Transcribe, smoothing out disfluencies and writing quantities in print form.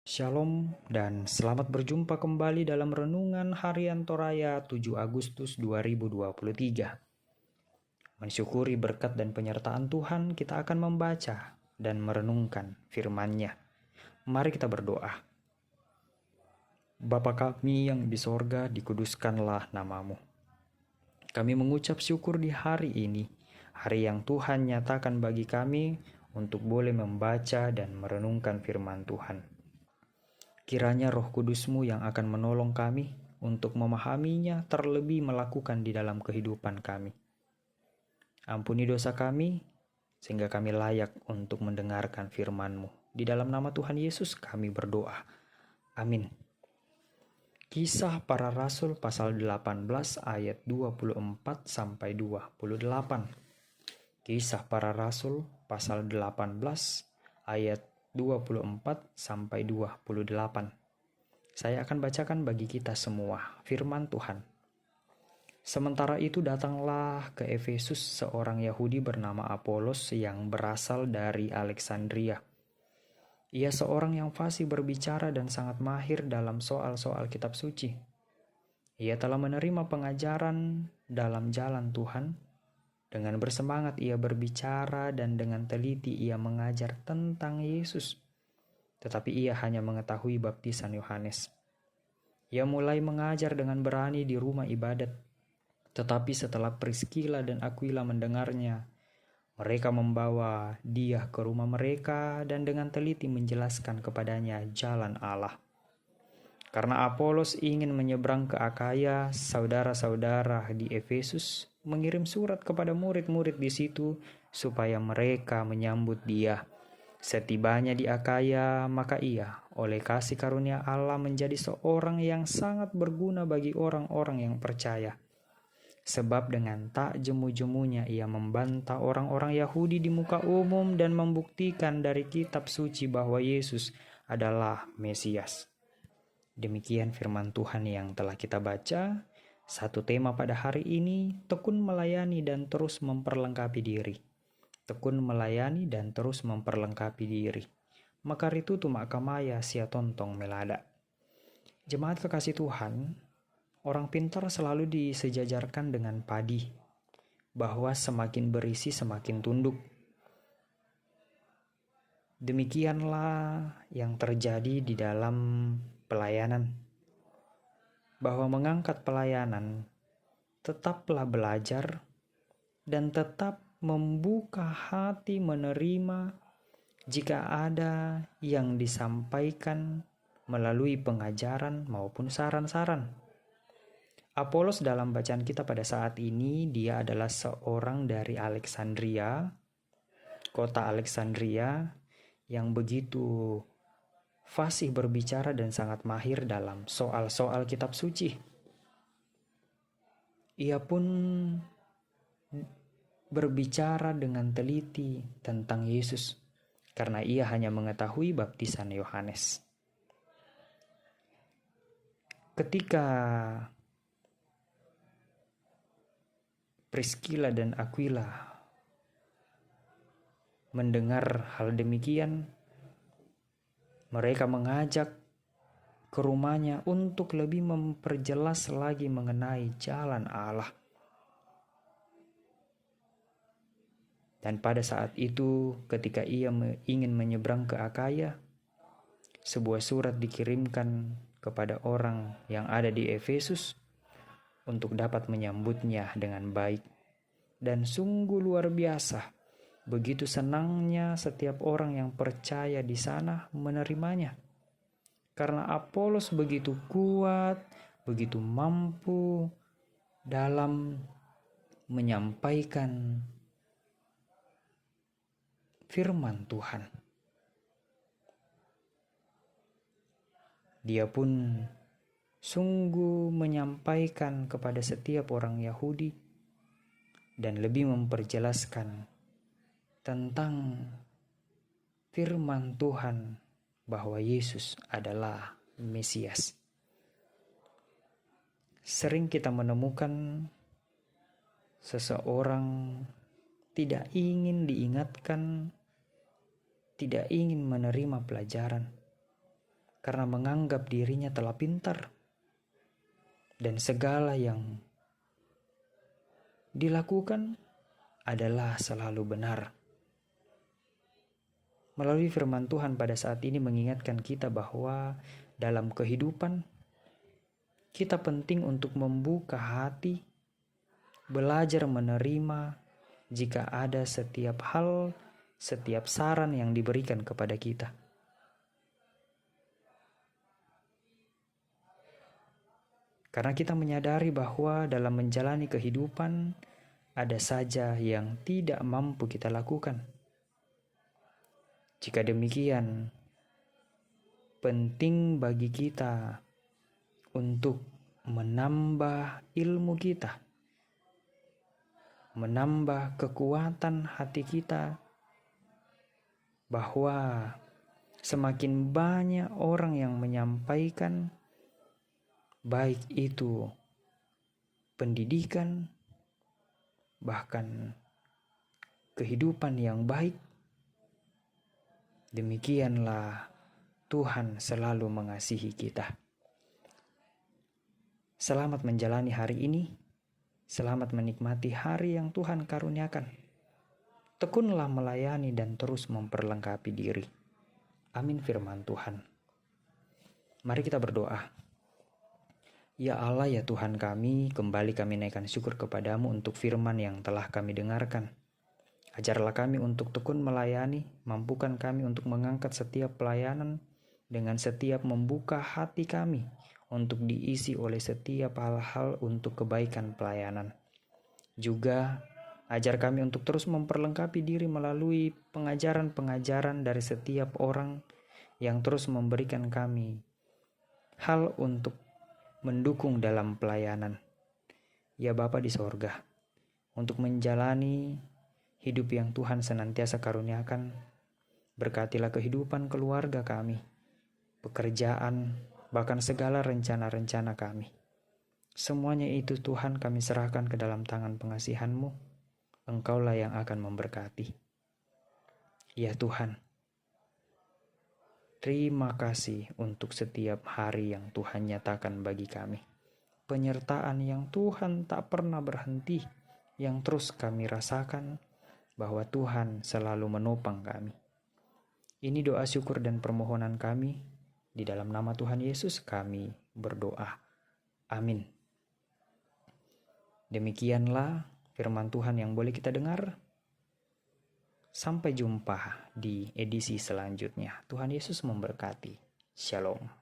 Shalom dan selamat berjumpa kembali dalam Renungan Harian Toraya 7 Agustus 2023. Mensyukuri berkat dan penyertaan Tuhan, kita akan membaca dan merenungkan firman-Nya. Mari kita berdoa. Bapa kami yang di sorga, dikuduskanlah nama-Mu. Kami mengucap syukur di hari ini, hari yang Tuhan nyatakan bagi kami untuk boleh membaca dan merenungkan firman Tuhan. Kiranya Roh Kudus-Mu yang akan menolong kami untuk memahaminya, terlebih melakukan di dalam kehidupan kami. Ampuni dosa kami, sehingga kami layak untuk mendengarkan firman-Mu. Di dalam nama Tuhan Yesus kami berdoa. Amin. Kisah Para Rasul pasal 18 ayat 24 sampai 28. Kisah Para Rasul pasal 18 ayat 24 sampai 28. Saya akan bacakan bagi kita semua firman Tuhan. Sementara itu datanglah ke Efesus seorang Yahudi bernama Apolos yang berasal dari Alexandria. Ia seorang yang fasih berbicara dan sangat mahir dalam soal-soal kitab suci. Ia telah menerima pengajaran dalam jalan Tuhan. Dengan bersemangat ia berbicara dan dengan teliti ia mengajar tentang Yesus. Tetapi ia hanya mengetahui baptisan Yohanes. Ia mulai mengajar dengan berani di rumah ibadat. Tetapi setelah Priskila dan Aquila mendengarnya, mereka membawa dia ke rumah mereka dan dengan teliti menjelaskan kepadanya jalan Allah. Karena Apolos ingin menyeberang ke Akaya, saudara-saudara di Efesus mengirim surat kepada murid-murid di situ supaya mereka menyambut dia. Setibanya di Akaya, maka ia oleh kasih karunia Allah menjadi seorang yang sangat berguna bagi orang-orang yang percaya. Sebab dengan tak jemu-jemunya ia membantah orang-orang Yahudi di muka umum dan membuktikan dari kitab suci bahwa Yesus adalah Mesias. Demikian firman Tuhan yang telah kita baca. Satu tema pada hari ini, tekun melayani dan terus memperlengkapi diri. Tekun melayani dan terus memperlengkapi diri. Maka itu makamaya sia tontong melada. Jemaat kekasih Tuhan, orang pintar selalu disejajarkan dengan padi, bahwa semakin berisi semakin tunduk. Demikianlah yang terjadi di dalam pelayanan, bahwa mengangkat pelayanan tetaplah belajar dan tetap membuka hati menerima jika ada yang disampaikan melalui pengajaran maupun saran-saran. Apolos dalam bacaan kita pada saat ini, dia adalah seorang dari Alexandria, kota Alexandria yang begitu fasih berbicara dan sangat mahir dalam soal-soal kitab suci. Ia pun berbicara dengan teliti tentang Yesus, karena ia hanya mengetahui baptisan Yohanes. Ketika Priskila dan Aquila mendengar hal demikian, mereka mengajak ke rumahnya untuk lebih memperjelas lagi mengenai jalan Allah. Dan pada saat itu, ketika ia ingin menyeberang ke Akaya, sebuah surat dikirimkan kepada orang yang ada di Efesus untuk dapat menyambutnya dengan baik. Dan sungguh luar biasa, begitu senangnya setiap orang yang percaya di sana menerimanya. Karena Apolos begitu kuat, begitu mampu dalam menyampaikan firman Tuhan. Dia pun sungguh menyampaikan kepada setiap orang Yahudi dan lebih memperjelaskan tentang firman Tuhan bahwa Yesus adalah Mesias. Sering kita menemukan seseorang tidak ingin diingatkan, tidak ingin menerima pelajaran, karena menganggap dirinya telah pintar dan segala yang dilakukan adalah selalu benar. Melalui firman Tuhan pada saat ini mengingatkan kita bahwa dalam kehidupan kita penting untuk membuka hati, belajar menerima jika ada setiap hal, setiap saran yang diberikan kepada kita. Karena kita menyadari bahwa dalam menjalani kehidupan ada saja yang tidak mampu kita lakukan. Jika demikian, penting bagi kita untuk menambah ilmu kita, menambah kekuatan hati kita, bahwa semakin banyak orang yang menyampaikan, baik itu pendidikan, bahkan kehidupan yang baik, demikianlah Tuhan selalu mengasihi kita. Selamat menjalani hari ini. Selamat menikmati hari yang Tuhan karuniakan. Tekunlah melayani dan terus memperlengkapi diri. Amin firman Tuhan. Mari kita berdoa. Ya Allah, ya Tuhan kami, kembali kami naikkan syukur kepadamu untuk firman yang telah kami dengarkan. Ajarlah kami untuk tekun melayani, mampukan kami untuk mengangkat setiap pelayanan dengan setiap membuka hati kami untuk diisi oleh setiap hal-hal untuk kebaikan pelayanan. Juga ajar kami untuk terus memperlengkapi diri melalui pengajaran-pengajaran dari setiap orang yang terus memberikan kami hal untuk mendukung dalam pelayanan. Ya Bapa di sorga, untuk menjalani hidup yang Tuhan senantiasa karuniakan, berkatilah kehidupan keluarga kami, pekerjaan, bahkan segala rencana-rencana kami. Semuanya itu Tuhan kami serahkan ke dalam tangan pengasihan-Mu. Engkaulah yang akan memberkati. Ya Tuhan, terima kasih untuk setiap hari yang Tuhan nyatakan bagi kami. Penyertaan yang Tuhan tak pernah berhenti, yang terus kami rasakan bahwa Tuhan selalu menopang kami. Ini doa syukur dan permohonan kami. Di dalam nama Tuhan Yesus kami berdoa. Amin. Demikianlah firman Tuhan yang boleh kita dengar. Sampai jumpa di edisi selanjutnya. Tuhan Yesus memberkati. Shalom.